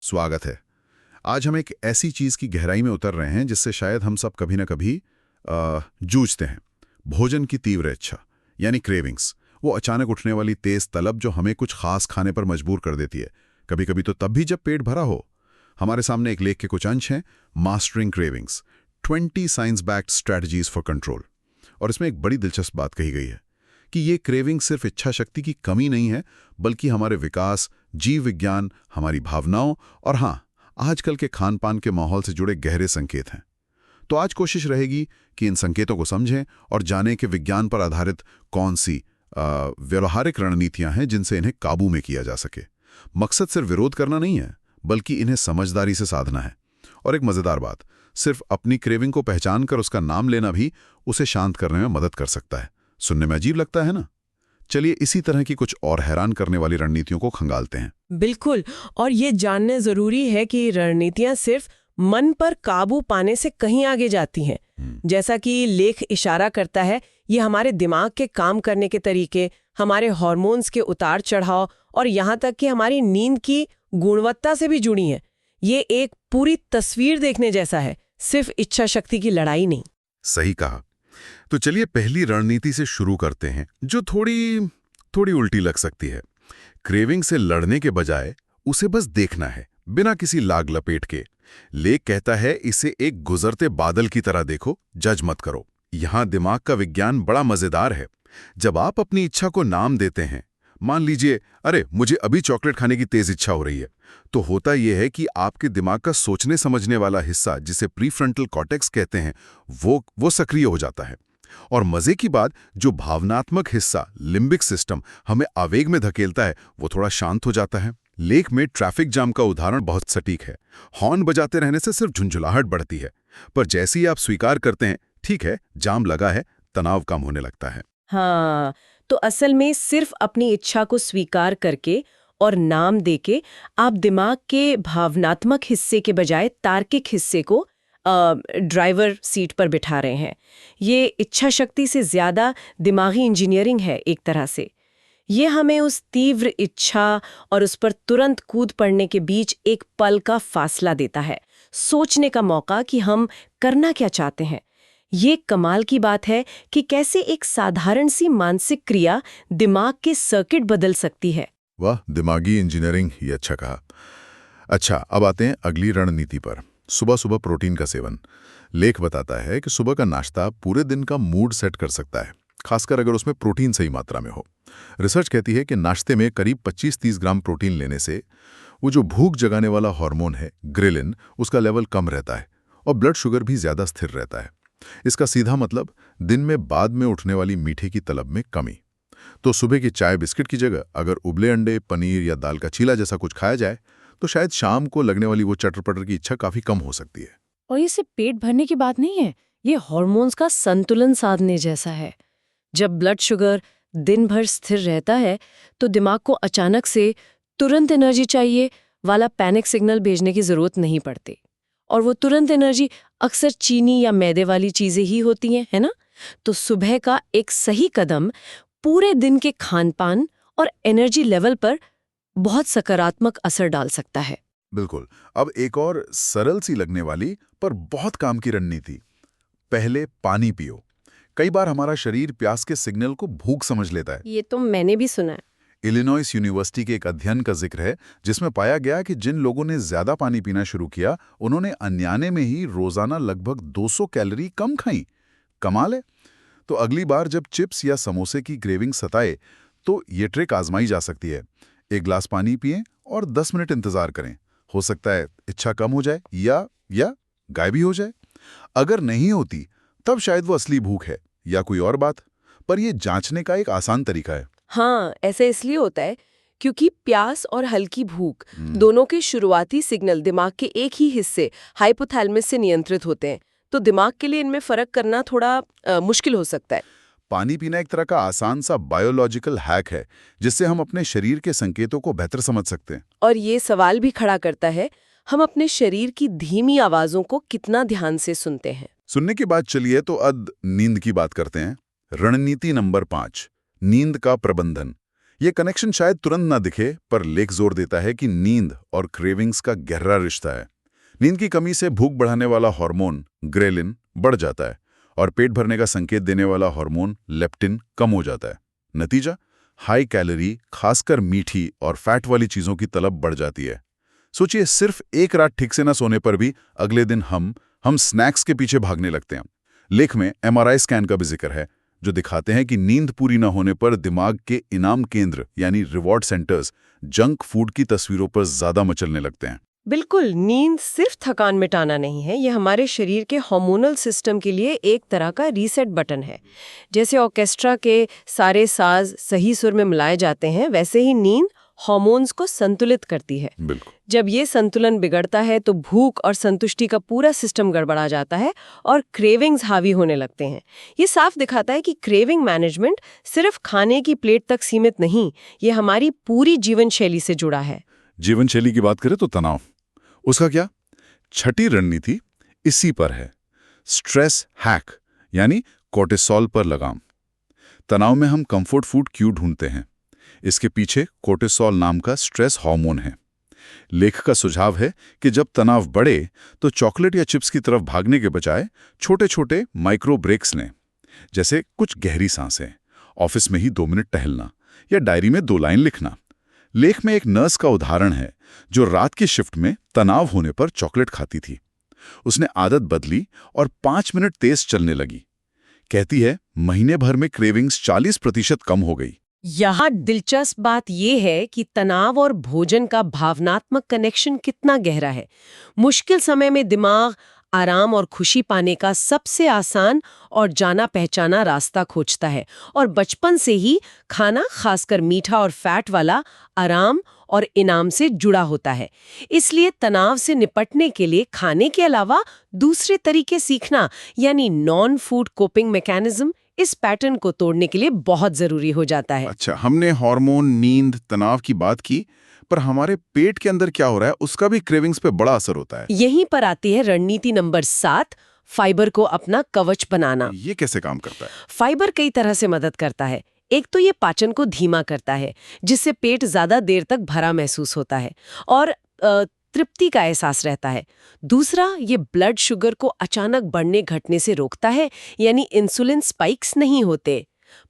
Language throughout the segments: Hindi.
स्वागत है। आज हम एक ऐसी चीज की गहराई में उतर रहे हैं जिससे शायद हम सब कभी ना कभी जूझते हैं। भोजन की तीव्र इच्छा, यानी क्रेविंग्स। वो अचानक उठने वाली तेज तलब जो हमें कुछ खास खाने पर मजबूर कर देती है। कभी कभी तो तब भी जब पेट भरा हो। हमारे सामने एक लेख के कुछ अंश हैं, mastering cravings, 20 science backed strategies for control. और इसमें एक बड़ी दिलचस्प बात कही गई है कि ये क्रेविंग सिर्फ इच्छा शक्ति की कमी नहीं है, बल्कि हमारे विकास, जीव विज्ञान, हमारी भावनाओं और हाँ, आजकल के खान पान के माहौल से जुड़े गहरे संकेत हैं। तो आज कोशिश रहेगी कि इन संकेतों को समझें और जानें कि विज्ञान पर आधारित कौन सी व्यवहारिक रणनीतियां हैं जिनसे इन्हें काबू में किया जा सके। मकसद सिर्फ विरोध करना नहीं है, बल्कि इन्हें समझदारी से साधना है। और एक मजेदार बात, सिर्फ अपनी क्रेविंग को पहचान कर उसका नाम लेना भी उसे शांत करने में मदद कर सकता है। सुनने में अजीब लगता है ना? चलिए इसी तरह की कुछ और हैरान करने वाली रणनीतियों को खंगालते हैं। बिल्कुल, और ये जानना जरूरी है कि रणनीतियां सिर्फ मन पर काबू पाने से कहीं आगे जाती हैं। जैसा कि लेख इशारा करता है, ये हमारे दिमाग के काम करने के तरीके, हमारे हार्मोन्स के उतार चढ़ाव और यहाँ तक कि हमारी नींद की गुणवत्ता से भी जुड़ी हैं। ये एक पूरी तस्वीर देखने जैसा है, सिर्फ इच्छा शक्ति की लड़ाई नहीं। सही कहा। तो चलिए पहली रणनीति से शुरू करते हैं, जो थोड़ी उल्टी लग सकती है। क्रेविंग से लड़ने के बजाय उसे बस देखना है, बिना किसी लाग लपेट के। लेख कहता है इसे एक गुजरते बादल की तरह देखो, जज मत करो। यहां दिमाग का विज्ञान बड़ा मजेदार है। जब आप अपनी इच्छा को नाम देते हैं, मान लीजिए अरे मुझे अभी चॉकलेट खाने की तेज इच्छा हो रही है, तो होता यह है कि आपके दिमाग का सोचने समझने वाला हिस्सा, जिसे प्रीफ्रंटल कॉर्टेक्स कहते हैं, वो सक्रिय हो जाता है। और मजे की बात, जो भावनात्मक हिस्सा, लिम्बिक सिस्टम, हमें आवेग में धकेलता है, वो थोड़ा शांत हो जाता है। लेख में ट्रैफिक जाम का उदाहरण बहुत सटीक है। हॉर्न बजाते रहने से सिर्फ झुंझुलाहट बढ़ती है, पर जैसे ही आप स्वीकार करते हैं ठीक है जाम लगा है, तनाव कम होने लगता है। हाँ, तो असल में सिर्फ अपनी इच्छा को स्वीकार करके और नाम देके आप दिमाग के भावनात्मक हिस्से के बजाय तार्किक हिस्से को ड्राइवर सीट पर बिठा रहे हैं। ये इच्छा शक्ति से ज्यादा दिमागी इंजीनियरिंग है एक तरह से। ये हमें उस तीव्र इच्छा और उस पर तुरंत कूद पड़ने के बीच एक पल का फासला देता है, सोचने का मौका कि हम करना क्या चाहते हैं। ये कमाल की बात है कि कैसे एक साधारण सी मानसिक क्रिया दिमाग के सर्किट बदल सकती है। वाह, दिमागी इंजीनियरिंग, ये अच्छा कहा। अच्छा, अब आते हैं अगली रणनीति पर। सुबह सुबह प्रोटीन का सेवन। लेख बताता है कि सुबह का नाश्ता पूरे दिन का मूड सेट कर सकता है, खासकर अगर उसमें प्रोटीन सही मात्रा में हो। रिसर्च कहती है कि नाश्ते में करीब 25-30 ग्राम प्रोटीन लेने से वो जो भूख जगाने वाला हार्मोन है ग्रेलिन, उसका लेवल कम रहता है और ब्लड शुगर भी ज्यादा स्थिर रहता है। इसका सीधा मतलब दिन में बाद में उठने वाली मीठे की तलब में कमी। तो सुबह की चाय बिस्किट की जगह अगर उबले अंडे, पनीर या दाल का चीला जैसा कुछ खाया जाए, तो शायद शाम को लगने वाली वो चटर-पटर की इच्छा काफी कम हो सकती है। और ये सिर्फ पेट भरने की बात नहीं है, ये हार्मोन्स का संतुलन साधने जैसा है। जब ब्लड शुगर दिन भर स्थिर रहता है, तो दिमाग को अचानक से तुरंत एनर्जी चाहिए वाला पैनिक सिग्नल भेजने की जरूरत नहीं पड़ती। और वो तुरंत एनर्जी अक्सर चीनी या मैदे वाली चीजें ही होती हैं, है ना? तो सुबह का एक सही कदम पूरे दिन के खान-पान और एनर्जी लेवल पर बहुत सकारात्मक असर डाल सकता है। बिल्कुल। अब एक और सरल सी लगने वाली पर बहुत काम की रणनीति, पहले पानी पियो। कई बार हमारा शरीर प्यास के सिग्नल को भूख समझ लेता है। ये तो मैंने भी सुना है। इलिनॉइस यूनिवर्सिटी के एक अध्ययन का जिक्र है जिसमें पाया गया कि जिन लोगों ने ज्यादा पानी पीना शुरू किया, उन्होंने अनजाने में ही रोजाना लगभग 200 कैलोरी कम खाई। कमाल है। तो अगली बार जब चिप्स या समोसे की क्रेविंग सताए, तो ये ट्रिक आजमाई जा सकती है। एक ग्लास पानी पिएं और 10 मिनट इंतजार करें। हो सकता है इच्छा कम हो जाए या गायब भी हो जाए। अगर नहीं होती, तब शायद वो असली भूख है या कोई और बात। पर यह जांचने का एक आसान तरीका है। हाँ, ऐसे इसलिए होता है क्योंकि प्यास और हल्की भूख दोनों के शुरुआती सिग्नल दिमाग के एक ही हिस्से हाइपोथैलेमस से नियंत्रित होते हैं। तो दिमाग के लिए इनमें फर्क करना थोड़ा मुश्किल हो सकता है। पानी पीना एक तरह का आसान सा बायोलॉजिकल हैक है जिससे हम अपने शरीर के संकेतों को बेहतर समझ सकते हैं। और ये सवाल भी खड़ा करता है, हम अपने शरीर की धीमी आवाजों को कितना ध्यान से सुनते हैं। सुनने के बाद चलिए तो अब नींद की बात करते हैं। रणनीति नंबर 5, नींद का प्रबंधन। ये कनेक्शन शायद तुरंत ना दिखे, पर लेख जोर देता है कि नींद और क्रेविंग्स का गहरा रिश्ता है। नींद की कमी से भूख बढ़ाने वाला हार्मोन ग्रेलिन बढ़ जाता है और पेट भरने का संकेत देने वाला हार्मोन लेप्टिन कम हो जाता है। नतीजा, हाई कैलोरी, खासकर मीठी और फैट वाली चीजों की तलब बढ़ जाती है। सोचिए, सिर्फ एक रात ठीक से न सोने पर भी अगले दिन हम स्नैक्स के पीछे भागने लगते हैं। लेख में एमआरआई स्कैन का भी जिक्र है, जो दिखाते हैं कि नींद पूरी न होने पर दिमाग के इनाम केंद्र यानी रिवॉर्ड सेंटर्स जंक फूड की तस्वीरों पर ज्यादा मचलने लगते हैं। बिल्कुल, नींद सिर्फ थकान मिटाना नहीं है, ये हमारे शरीर के हार्मोनल सिस्टम के लिए एक तरह का रीसेट बटन है। जैसे ऑर्केस्ट्रा के सारे साज सही सुर में मिलाए जाते हैं, वैसे ही नींद हार्मोन्स को संतुलित करती है। बिल्कुल। जब ये संतुलन बिगड़ता है तो भूख और संतुष्टि का पूरा सिस्टम गड़बड़ा जाता है और क्रेविंग्स हावी होने लगते हैं। ये साफ दिखाता है कि क्रेविंग मैनेजमेंट सिर्फ खाने की प्लेट तक सीमित नहीं, ये हमारी पूरी जीवन शैली से जुड़ा है। जीवन शैली की बात करें तो तनाव, उसका क्या? छठी रणनीति इसी पर है, स्ट्रेस हैक यानी कोर्टिसोल पर लगाम। तनाव में हम कंफर्ट फूड क्यों ढूंढते हैं? इसके पीछे कोर्टिसोल नाम का स्ट्रेस हार्मोन है। लेख का सुझाव है कि जब तनाव बढ़े तो चॉकलेट या चिप्स की तरफ भागने के बजाय छोटे छोटे माइक्रो ब्रेक्स लें, जैसे कुछ गहरी सांसें, ऑफिस में ही 2 मिनट टहलना या डायरी में 2 लाइन लिखना। लेख में एक नर्स का उदाहरण है जो रात की शिफ्ट में तनाव होने पर चॉकलेट खाती थी। उसने आदत बदली और 5 मिनट तेज चलने लगी। कहती है, महीने भर में क्रेविंग्स 40% कम हो गई। यहाँ दिलचस्प बात यह है कि तनाव और भोजन का भावनात्मक कनेक्शन कितना गहरा है। मुश्किल समय में दिमाग आराम और खुशी पाने का सबसे आसान और जाना पहचाना रास्ता खोजता है, और बचपन से ही खाना, खासकर मीठा और फैट वाला, आराम और इनाम से जुड़ा होता है। इसलिए तनाव से निपटने के लिए खाने के अलावा दूसरे तरीके सीखना, यानी नॉन फूड कोपिंग मैकेनिज्म, इस पैटर्न को तोड़ने के लिए बहुत जरूरी हो जाता है। अच्छा, हमने हार्मोन, नींद, तनाव की बात की, पर हमारे पेट के अंदर क्या हो रहा है उसका भी क्रेविंग्स पे बड़ा असर होता है। यहीं पर आती है रणनीति नंबर 7, फाइबर को अपना कवच बनाना। ये कैसे काम करता है? फाइबर कई तरह से मदद करता है। एक तो ये पाचन को धीमा करता है, जिससे पेट ज्यादा देर तक भरा महसूस होता है और तृप्ति का एहसास रहता है। दूसरा, ये ब्लड शुगर को अचानक बढ़ने घटने से रोकता है, यानी इंसुलिन स्पाइक्स नहीं होते।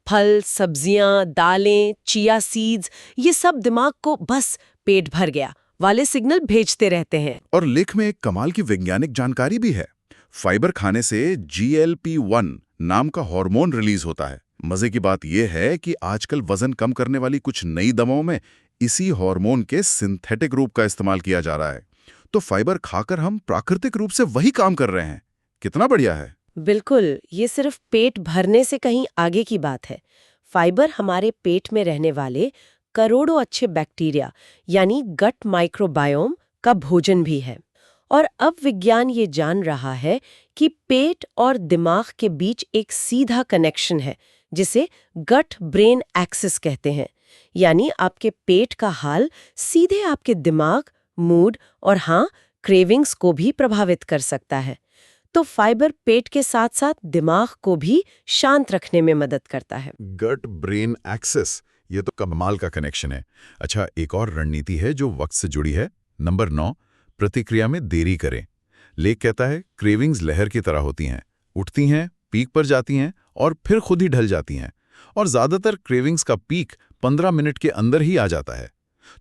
फल, सब्जियां, दालें, चिया सीड्स, ये सब दिमाग को बस पेट भर गया वाले सिग्नल भेजते रहते हैं। और लेख में एक कमाल की वैज्ञानिक जानकारी भी है। फाइबर खाने से GLP-1 नाम का हार्मोन रिलीज होता है। मजे की बात यह है कि आजकल वजन कम करने वाली कुछ नई दवाओं में इसी हार्मोन के सिंथेटिक रूप का इस्तेमाल किया जा रहा है। तो फाइबर खाकर हम प्राकृतिक रूप से वही काम कर रहे हैं। कितना बढ़िया है। बिल्कुल, ये सिर्फ पेट भरने से कहीं आगे की बात है। फाइबर हमारे पेट में रहने वाले करोड़ों अच्छे बैक्टीरिया, यानी गट माइक्रोबायोम का भोजन भी है। और अब विज्ञान ये जान रहा है कि पेट और दिमाग के बीच एक सीधा कनेक्शन है, जिसे गट ब्रेन एक्सिस कहते हैं। यानी आपके पेट का हाल सीधे आपके दिमाग, मूड और हाँ, क्रेविंग्स को भी प्रभावित कर सकता है। तो फाइबर पेट के साथ साथ दिमाग को भी शांत रखने में मदद करता है। गट ब्रेन एक्सेस, ये तो कमाल का कनेक्शन है। अच्छा, एक और रणनीति है जो वक्त से जुड़ी है। नंबर 9, प्रतिक्रिया में देरी करें। लेख कहता है, क्रेविंग्स लहर की तरह होती हैं, उठती हैं, पीक पर जाती हैं और फिर खुद ही ढल जाती हैं। और ज्यादातर क्रेविंग्स का पीक 15 मिनट के अंदर ही आ जाता है।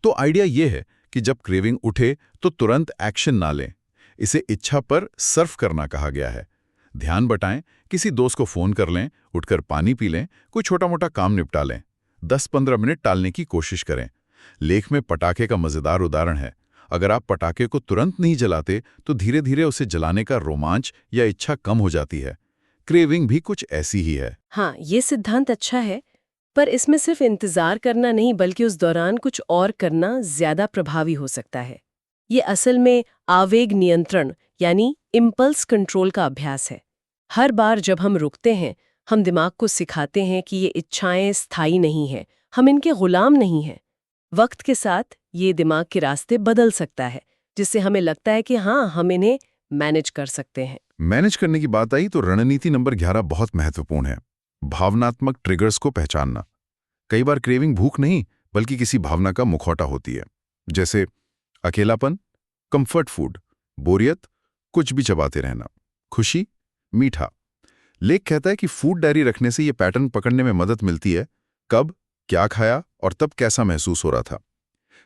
तो आइडिया ये है कि जब क्रेविंग उठे तो तुरंत एक्शन ना लें। इसे इच्छा पर सर्फ करना कहा गया है। ध्यान बटाएं, किसी दोस्त को फोन कर लें, उठकर पानी पी लें, कोई छोटा मोटा काम निपटा लें। 10-15 मिनट टालने की कोशिश करें। लेख में पटाखे का मजेदार उदाहरण है। अगर आप पटाखे को तुरंत नहीं जलाते तो धीरे धीरे उसे जलाने का रोमांच या इच्छा कम हो जाती है। क्रेविंग भी कुछ ऐसी ही है। हाँ, ये सिद्धांत अच्छा है, पर इसमें सिर्फ इंतजार करना नहीं बल्कि उस दौरान कुछ और करना ज्यादा प्रभावी हो सकता है। ये असल में आवेग नियंत्रण यानी इम्पल्स कंट्रोल का अभ्यास है। हर बार जब हम रुकते हैं, हम दिमाग को सिखाते हैं कि ये इच्छाएं स्थायी नहीं हैं, हम इनके गुलाम नहीं हैं। वक्त के साथ ये दिमाग के रास्ते बदल सकता है, जिससे हमें लगता है कि हाँ, हम इन्हें मैनेज कर सकते हैं। मैनेज करने की बात आई तो रणनीति नंबर 11 बहुत महत्वपूर्ण है, भावनात्मक ट्रिगर्स को पहचानना। कई बार क्रेविंग भूख नहीं बल्कि किसी भावना का मुखौटा होती है, जैसे अकेलापन, कंफर्ट फूड, बोरियत, कुछ भी चबाते रहना, खुशी, मीठा। लेख कहता है कि फूड डायरी रखने से ये पैटर्न पकड़ने में मदद मिलती है, कब क्या खाया और तब कैसा महसूस हो रहा था।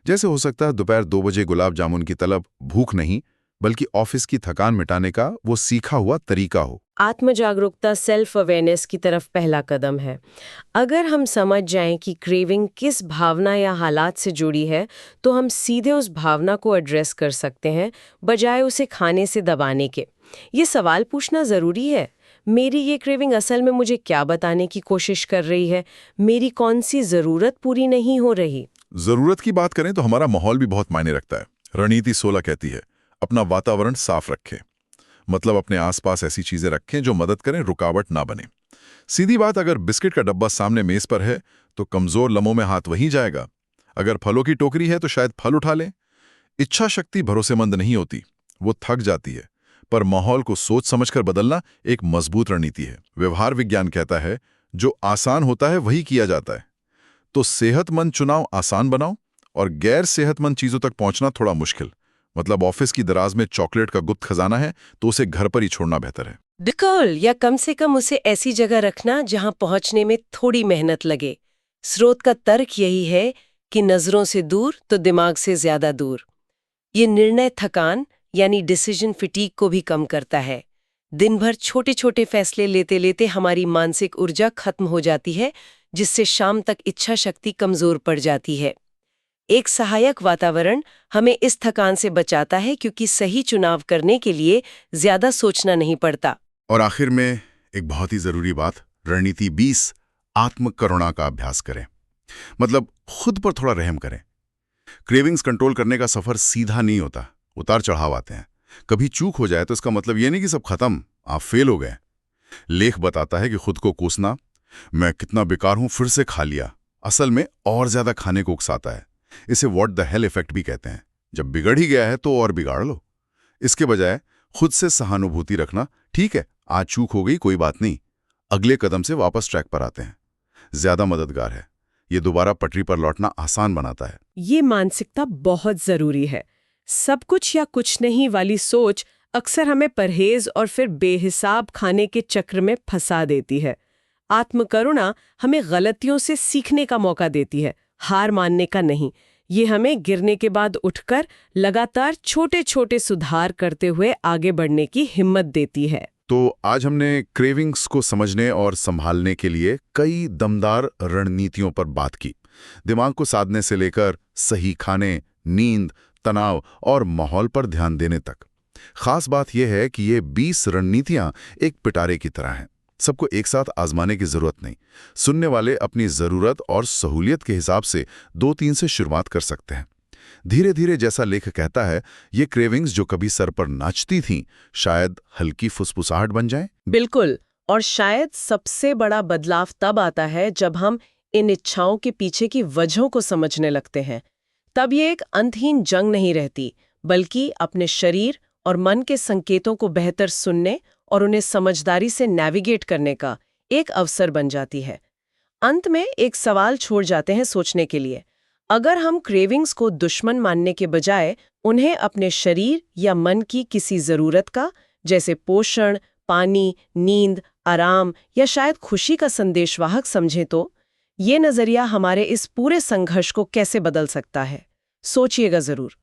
जैसे हो सकता है दोपहर 2 बजे गुलाब जामुन की तलब भूख नहीं बल्कि ऑफिस की थकान मिटाने का वो सीखा हुआ तरीका हो। आत्म जागरूकता, सेल्फ अवेयरनेस की तरफ पहला कदम है। अगर हम समझ जाएं कि क्रेविंग किस भावना या हालात से जुड़ी है, तो हम सीधे उस भावना को एड्रेस कर सकते हैं, बजाय उसे खाने से दबाने के। ये सवाल पूछना जरूरी है, मेरी ये क्रेविंग असल में मुझे क्या बताने की कोशिश कर रही है? मेरी कौन सी जरूरत पूरी नहीं हो रही? जरूरत की बात करें तो हमारा माहौल भी बहुत मायने रखता है। रणनीति 16 कहती है, अपना वातावरण साफ रखें। मतलब अपने आसपास ऐसी चीजें रखें जो मदद करें, रुकावट ना बने। सीधी बात, अगर बिस्किट का डब्बा सामने मेज पर है तो कमजोर लम्हों में हाथ वहीं जाएगा। अगर फलों की टोकरी है तो शायद फल उठा लें। इच्छा शक्ति भरोसेमंद नहीं होती, वो थक जाती है, पर माहौल को सोच समझकर बदलना एक मजबूत रणनीति है। व्यवहार विज्ञान कहता है, जो आसान होता है वही किया जाता है। तो सेहतमंद चुनाव आसान बनाओ और गैर सेहतमंद चीजों तक पहुंचना थोड़ा मुश्किल। मतलब ऑफिस की दराज में चॉकलेट का गुप्त खजाना है तो उसे घर पर ही छोड़ना बेहतर है। बिल्कुल, या कम से कम उसे ऐसी जगह रखना जहां पहुंचने में थोड़ी मेहनत लगे। स्रोत का तर्क यही है कि नजरों से दूर तो दिमाग से ज्यादा दूर। ये निर्णय थकान यानी डिसीजन फिटीक को भी कम करता है। दिन भर छोटे छोटे फैसले लेते लेते हमारी मानसिक ऊर्जा खत्म हो जाती है, जिससे शाम तक इच्छा शक्ति कमजोर पड़ जाती है। एक सहायक वातावरण हमें इस थकान से बचाता है, क्योंकि सही चुनाव करने के लिए ज्यादा सोचना नहीं पड़ता। और आखिर में एक बहुत ही जरूरी बात, रणनीति 20, आत्म करुणा का अभ्यास करें। मतलब खुद पर थोड़ा रहम करें। क्रेविंग्स कंट्रोल करने का सफर सीधा नहीं होता, उतार चढ़ाव आते हैं। कभी चूक हो जाए तो इसका मतलब ये नहीं कि सब खत्म, आप फेल हो गए। लेख बताता है कि खुद को कोसना, मैं कितना बेकार हूं, फिर से खा लिया, असल में और ज्यादा खाने को उकसाता है। इसे व्हाट द हेल इफेक्ट भी कहते हैं। जब बिगड़ ही गया है तो और बिगाड़ लो। इसके बजाय खुद से सहानुभूति रखना, ठीक है आज चूक हो गई, कोई बात नहीं, अगले कदम से वापस ट्रैक पर आते हैं, ज्यादा मददगार है। ये दोबारा पटरी पर लौटना आसान बनाता है। ये मानसिकता बहुत जरूरी है। सब कुछ या कुछ नहीं वाली सोच अक्सर हमें परहेज और फिर बेहिसाब खाने के चक्र में फंसा देती है। आत्मकरुणा हमें गलतियों से सीखने का मौका देती है, हार मानने का नहीं। ये हमें गिरने के बाद उठकर लगातार छोटे छोटे सुधार करते हुए आगे बढ़ने की हिम्मत देती है। तो आज हमने क्रेविंग्स को समझने और संभालने के लिए कई दमदार रणनीतियों पर बात की। दिमाग को साधने से लेकर सही खाने, नींद, तनाव और माहौल पर ध्यान देने तक। खास बात यह है कि ये 20 रणनीतियां एक पिटारे की तरह हैं। सबको एक साथ आजमाने की जरूरत नहीं। सुनने वाले अपनी जरूरत और सहूलियत के हिसाब से 2-3 से शुरुआत कर सकते हैं। धीरे धीरे, जैसा लेख कहता है, ये क्रेविंग्स जो कभी सर पर नाचती थीं, शायद हल्की फुसफुसाहट बन जाएं। बिल्कुल, और शायद सबसे बड़ा बदलाव तब आता है जब हम इन इच्छाओं के पीछे की वजहों को समझने लगते हैं। तब ये एक अंतहीन जंग नहीं रहती, बल्कि अपने शरीर और मन के संकेतों को बेहतर सुनने और उन्हें समझदारी से नेविगेट करने का एक अवसर बन जाती है। अंत में एक सवाल छोड़ जाते हैं सोचने के लिए। अगर हम क्रेविंग्स को दुश्मन मानने के बजाय उन्हें अपने शरीर या मन की किसी जरूरत का, जैसे पोषण, पानी, नींद, आराम या शायद खुशी का संदेशवाहक समझें, तो ये नजरिया हमारे इस पूरे संघर्ष को कैसे बदल सकता है, सोचिएगा जरूर।